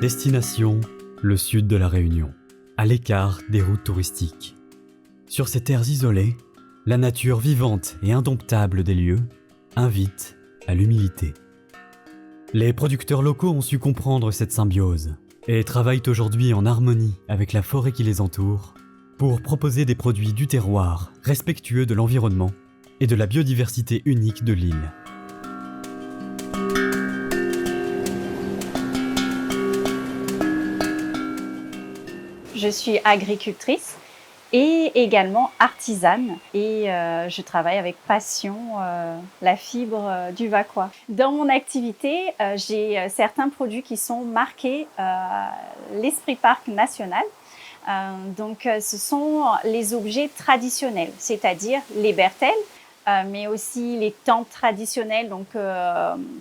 Destination, le sud de la Réunion, à l'écart des routes touristiques. Sur ces terres isolées, la nature vivante et indomptable des lieux invite à l'humilité. Les producteurs locaux ont su comprendre cette symbiose et travaillent aujourd'hui en harmonie avec la forêt qui les entoure pour proposer des produits du terroir, respectueux de l'environnement et de la biodiversité unique de l'île. Je suis agricultrice et également artisane et je travaille avec passion la fibre du Vacois. Dans mon activité, j'ai certains produits qui sont marqués l'Esprit Park national. Donc ce sont les objets traditionnels, c'est-à-dire les bertelles, mais aussi les tentes traditionnelles, donc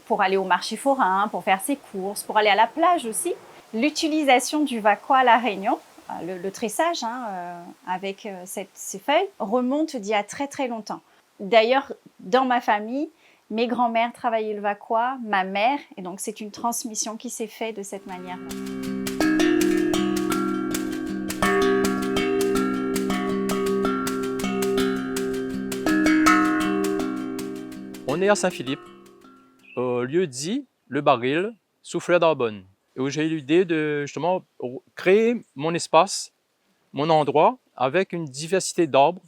pour aller au marché forain, pour faire ses courses, pour aller à la plage aussi. L'utilisation du Vacois à La Réunion, le tressage avec ces feuilles, remonte d'il y a très très longtemps. D'ailleurs, dans ma famille, mes grands-mères travaillaient le Vacois, ma mère, et donc c'est une transmission qui s'est faite de cette manière-là. On est à Saint-Philippe, au lieu dit Le Baril, Souffleur d'Arbonne, où j'ai eu l'idée de justement créer mon espace, mon endroit, avec une diversité d'arbres,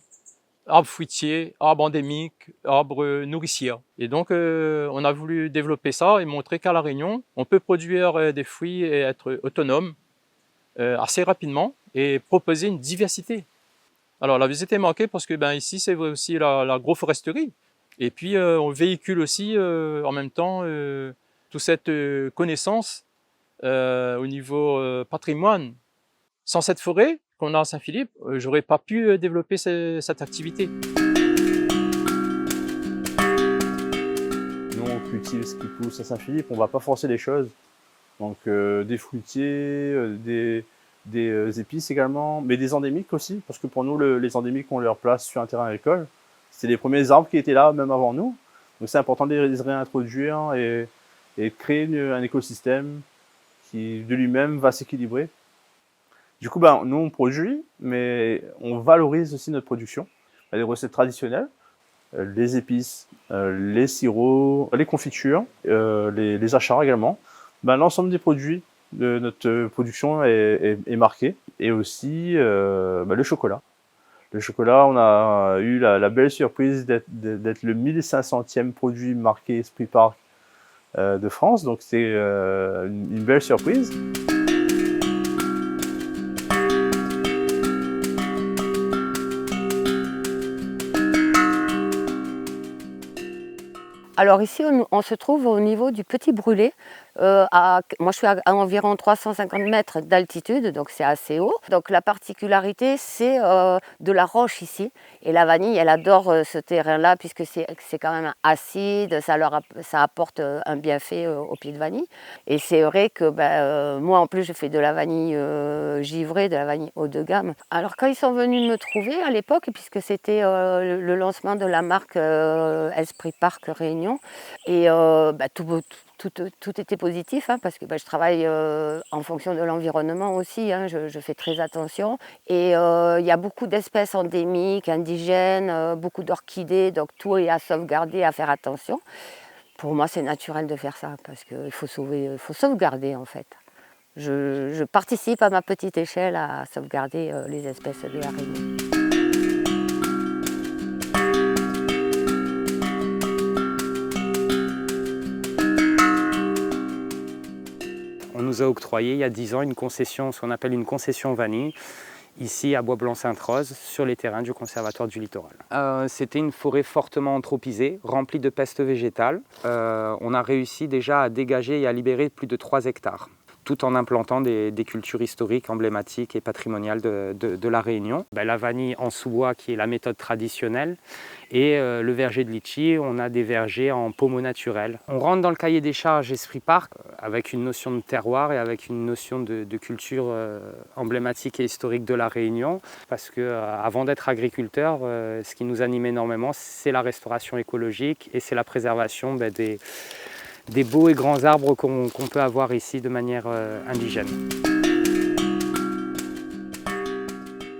arbres fruitiers, arbres endémiques, arbres nourriciers. Et donc on a voulu développer ça et montrer qu'à La Réunion, on peut produire des fruits et être autonome assez rapidement et proposer une diversité. Alors la visite est manquée parce que ici c'est aussi la agroforesterie. Et puis on véhicule aussi en même temps toute cette connaissance au niveau patrimoine. Sans cette forêt qu'on a à Saint-Philippe, j'aurais pas pu développer cette activité. Nous on cultive ce qui pousse à Saint-Philippe, on va pas forcer les choses. Donc des fruitiers, des épices également, mais des endémiques aussi, parce que pour nous les endémiques ont leur place sur un terrain agricole. C'est les premiers arbres qui étaient là même avant nous, donc c'est important de les réintroduire et créer un écosystème qui de lui-même va s'équilibrer. Du coup, nous on produit, mais on valorise aussi notre production. Il y a des recettes traditionnelles, les épices, les sirops, les confitures, les achats également. L'ensemble des produits de notre production est marqué, et aussi le chocolat. Le chocolat, on a eu la belle surprise d'être le 1500e produit marqué Esprit Park de France, donc c'est une belle surprise. Alors ici, on se trouve au niveau du Petit Brûlé. Moi, je suis à environ 350 mètres d'altitude, donc c'est assez haut. Donc la particularité, c'est de la roche ici. Et la vanille, elle adore ce terrain-là, puisque c'est quand même acide, ça apporte un bienfait au pied de vanille. Et c'est vrai que moi, en plus, je fais de la vanille givrée, de la vanille haut de gamme. Alors quand ils sont venus me trouver à l'époque, puisque c'était le lancement de la marque Esprit Park Réunion, et tout était positif, parce que je travaille en fonction de l'environnement aussi, je fais très attention. Et il y a beaucoup d'espèces endémiques, indigènes, beaucoup d'orchidées, donc tout est à sauvegarder, à faire attention. Pour moi, c'est naturel de faire ça, parce qu'il faut sauvegarder en fait. Je participe à ma petite échelle à sauvegarder les espèces de la Réunion. On nous a octroyé il y a 10 ans une concession, ce qu'on appelle une concession vanille, ici à Bois-Blanc-Sainte-Rose, sur les terrains du Conservatoire du Littoral. C'était une forêt fortement anthropisée, remplie de peste végétale. On a réussi déjà à dégager et à libérer plus de 3 hectares, tout en implantant des cultures historiques, emblématiques et patrimoniales de la Réunion. La vanille en sous-bois, qui est la méthode traditionnelle, et le verger de litchi, on a des vergers en pommeau naturel. On rentre dans le cahier des charges Esprit Park avec une notion de terroir et avec une notion de culture emblématique et historique de la Réunion, parce qu'avant d'être agriculteur, ce qui nous anime énormément, c'est la restauration écologique et c'est la préservation des beaux et grands arbres qu'on peut avoir ici de manière indigène.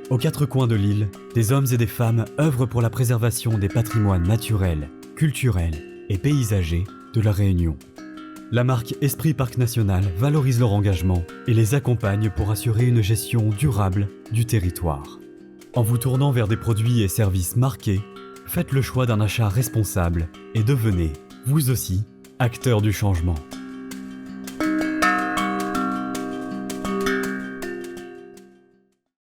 Aux quatre coins de l'île, des hommes et des femmes œuvrent pour la préservation des patrimoines naturels, culturels et paysagers de la Réunion. La marque Esprit Parc National valorise leur engagement et les accompagne pour assurer une gestion durable du territoire. En vous tournant vers des produits et services marqués, faites le choix d'un achat responsable et devenez, vous aussi, acteur du changement.